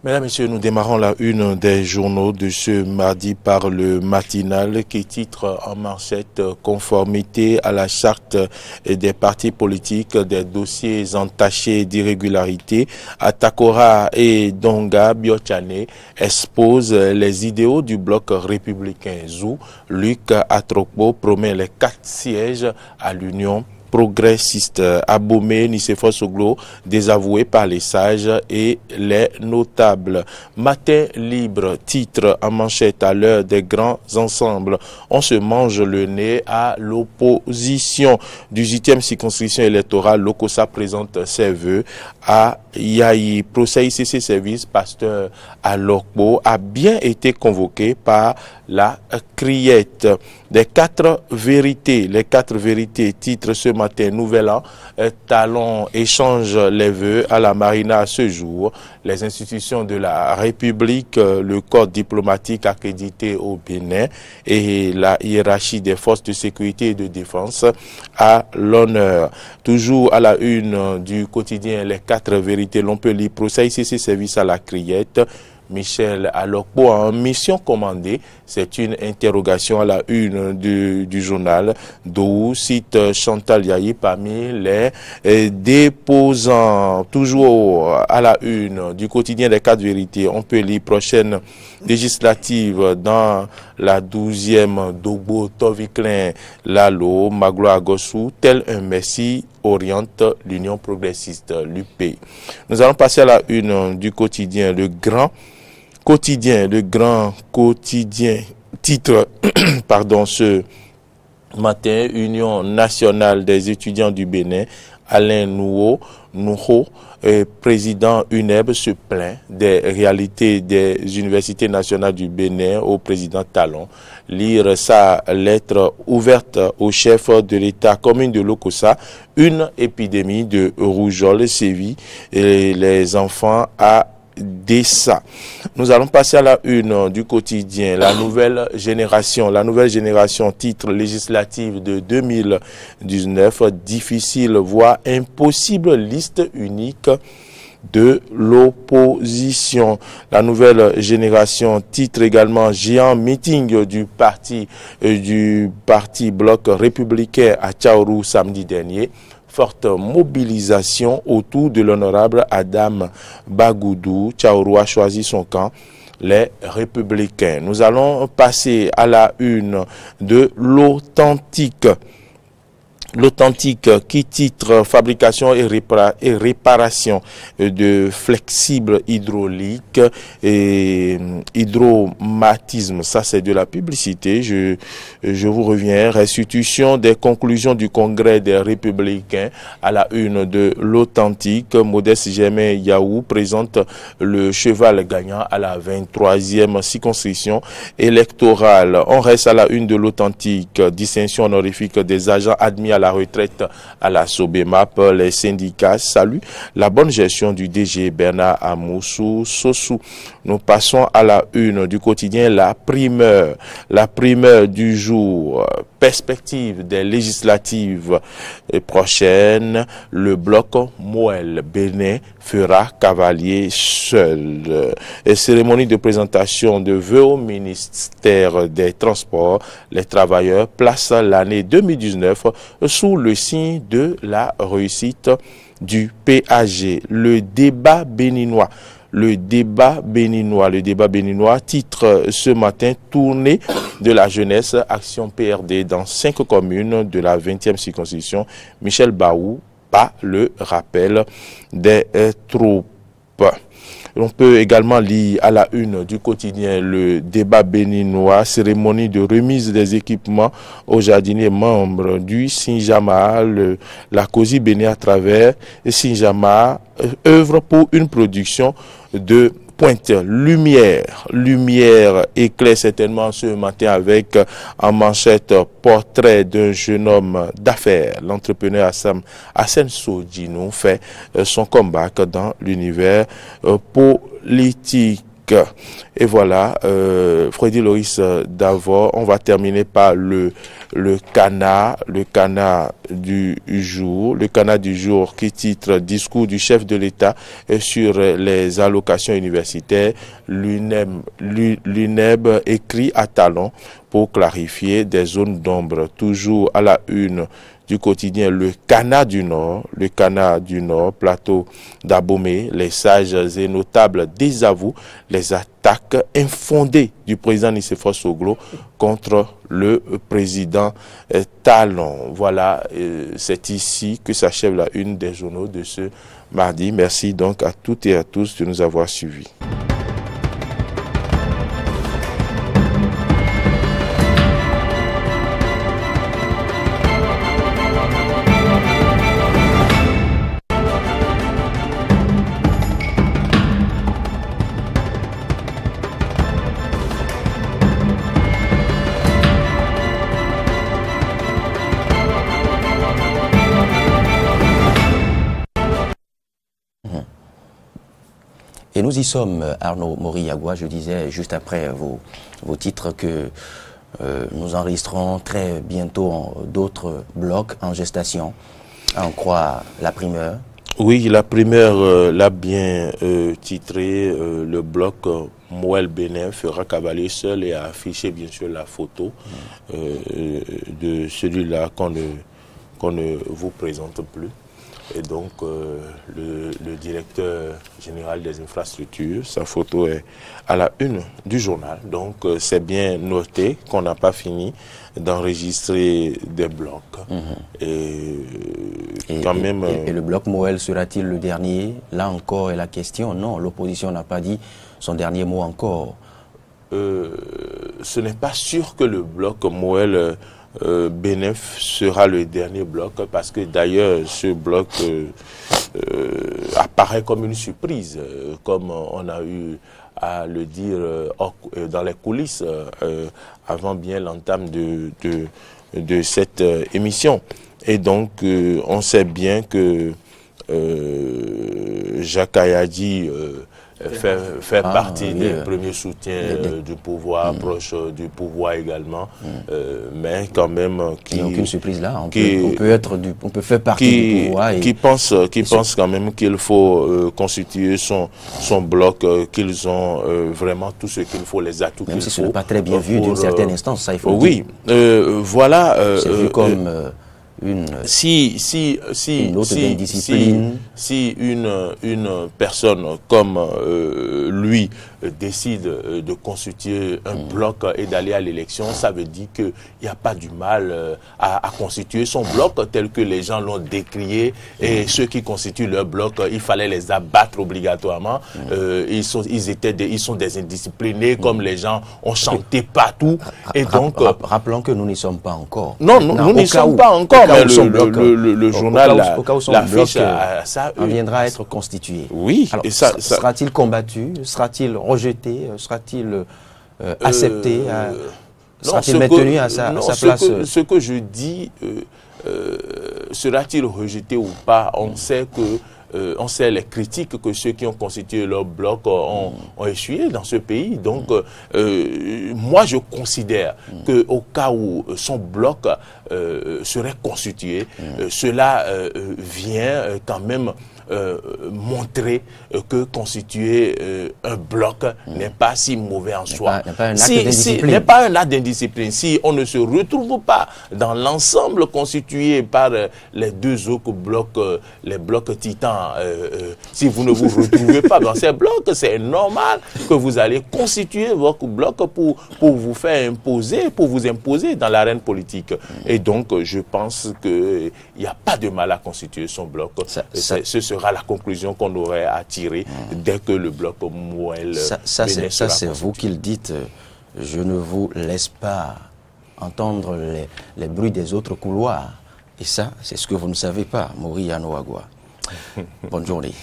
Mesdames, Messieurs, nous démarrons la une des journaux de ce mardi par le matinal qui titre en manchette « Conformité à la charte des partis politiques des dossiers entachés d'irrégularité ». Atakora et Donga Biochane exposent les idéaux du bloc républicain ZOU. Luc Atrokpo promet les 4 sièges à l'Union progressiste. Abomey Nicéphore Soglo désavoué par les sages et les notables. Matin libre, titre en manchette à l'heure des grands ensembles. On se mange le nez à l'opposition. 18e circonscription électorale, l'Okosa présente ses vœux à Yahi. Procès ICC Service, pasteur Alokbo a bien été convoqué par la criette. Les 4 vérités, titre ce matin, Nouvel An, Talon échange les vœux à la Marina ce jour. Les institutions de la République, le corps diplomatique accrédité au Bénin et la hiérarchie des forces de sécurité et de défense à l'honneur. Toujours à la une du quotidien, les 4 vérités, l'on peut lire procès ICC Service à la criette. Michel Alokbo en mission commandée, c'est une interrogation à la une du journal d'où cite Chantal Yahi parmi les déposants. Toujours à la une du quotidien des 4 vérités, on peut lire prochaine législative dans la 12e Dogbo Toviklin Lalo Maglo Agossou, tel un messie oriente l'Union progressiste, l'UP. Nous allons passer à la une du quotidien, le grand quotidien, titre, pardon, ce matin, Union nationale des étudiants du Bénin, Alain Nouho, président UNEB, se plaint des réalités des universités nationales du Bénin au président Talon. Lire sa lettre ouverte au chef de l'État commune de l'Okosa, une épidémie de rougeole sévit et les enfants à Dessa. Nous allons passer à la une du quotidien, la nouvelle génération, titre législative de 2019, difficile voire impossible liste unique de l'opposition. La nouvelle génération titre également géant meeting du parti bloc républicain à Tchaourou samedi dernier. Forte mobilisation autour de l'honorable Adam Bagoudou. Tchaourou a choisi son camp, les Républicains. Nous allons passer à la une de l'Authentique. L'Authentique qui titre fabrication et réparation de flexibles hydrauliques et hydromatisme. Ça, c'est de la publicité. Je vous reviens. Restitution des conclusions du Congrès des Républicains à la une de l'Authentique. Modeste Germain Yaou présente le cheval gagnant à la 23e circonscription électorale. On reste à la une de l'Authentique. Distinction honorifique des agents admis à la retraite à la Sobemap. Les syndicats saluent la bonne gestion du DG Bernard Amoussou Sossou. Nous passons à la une du quotidien, la primeur du jour. Perspective des législatives prochaines, le bloc Moël Bénin fera cavalier seul. Et cérémonie de présentation de vœux au ministère des Transports, les travailleurs placent l'année 2019 sous le signe de la réussite du PAG. Le débat béninois, titre ce matin, tournée de la jeunesse, action PRD dans 5 communes de la 20e circonscription. Michel Baou, pas le rappel des troupes. On peut également lire à la une du quotidien le débat béninois, cérémonie de remise des équipements aux jardiniers membres du Sinjama, la COSI Bénin à travers Sinjama œuvre pour une production de pointe. Lumière éclaire certainement ce matin avec en manchette portrait d'un jeune homme d'affaires. L'entrepreneur Hassan Sodjinou fait son comeback dans l'univers politique. Et voilà, Freddy Loris Davor, on va terminer par le canard du jour. Le canard du jour qui titre « Discours du chef de l'État sur les allocations universitaires ». L'UNEB écrit à Talon pour clarifier des zones d'ombre. Toujours à la une du quotidien Le Canard du Nord, plateau d'Abomey, les sages et notables désavouent les attaques infondées du président Nicéphore Soglo contre le président Talon. Voilà, c'est ici que s'achève la une des journaux de ce mardi. Merci donc à toutes et à tous de nous avoir suivis. Et nous y sommes, Arnaud Mori-Yagua, je disais juste après vos titres que nous enregistrons très bientôt d'autres blocs en gestation. On croit la primeur. Oui, la primeur l'a bien titré, le bloc Moël Bénin fera cavaler seul et a affiché bien sûr la photo de celui-là qu'on ne vous présente plus. Et donc, le directeur général des infrastructures, sa photo est à la une du journal. Donc, c'est bien noté qu'on n'a pas fini d'enregistrer des blocs. Et le bloc Moël sera-t-il le dernier? Là encore est la question. Non, l'opposition n'a pas dit son dernier mot encore. Ce n'est pas sûr que le bloc Moël Bénef sera le dernier bloc, parce que d'ailleurs ce bloc apparaît comme une surprise, comme on a eu à le dire dans les coulisses avant bien l'entame de cette émission. Et donc on sait bien que Jacques Ayadi fait partie des premiers soutiens du pouvoir, proche du pouvoir également, mais quand même qui... Il n'y a aucune surprise là, on peut faire partie du pouvoir. Qui pense quand même qu'il faut constituer son bloc, qu'ils ont vraiment tout ce qu'il faut, les atouts qu'il faut. Même si ce n'est pas très bien vu d'une certaine instance, ça il faut dire. Voilà. C'est vu comme... une personne comme lui décide de constituer un bloc et d'aller à l'élection, ça veut dire qu'il n'y a pas du mal à constituer son bloc tel que les gens l'ont décrié, et ceux qui constituent leur bloc, il fallait les abattre obligatoirement. Ils sont des indisciplinés, comme les gens ont chanté partout. Et donc, rappelons que nous n'y sommes pas encore. Non, nous n'y sommes pas encore. Mais le journal, l'affiche, ça viendra à être constitué. Oui. Alors, sera-t-il combattu? Sera-t-il rejeté? Sera-t-il accepté? Sera-t-il maintenu à sa place? Ce que je dis, sera-t-il rejeté ou pas? On sait les critiques que ceux qui ont constitué leur bloc ont essuyé dans ce pays. Donc, moi, je considère qu'au cas où son bloc serait constitué, cela vient quand même montrer que constituer un bloc n'est pas si mauvais en soi. N'est pas un acte d'indiscipline. Si on ne se retrouve pas dans l'ensemble constitué par les deux autres blocs, les blocs titans, si vous ne vous retrouvez pas dans ces blocs, c'est normal que vous allez constituer votre bloc pour vous faire imposer, pour vous imposer dans l'arène politique. Et donc, je pense qu'il n'y a pas de mal à constituer son bloc. Ce sera la conclusion qu'on aurait à tirer dès que le bloc Moël... Ça, c'est vous qui le dites. Je ne vous laisse pas entendre les bruits des autres couloirs. Et ça, c'est ce que vous ne savez pas, Mori-Yagua. Bonne journée.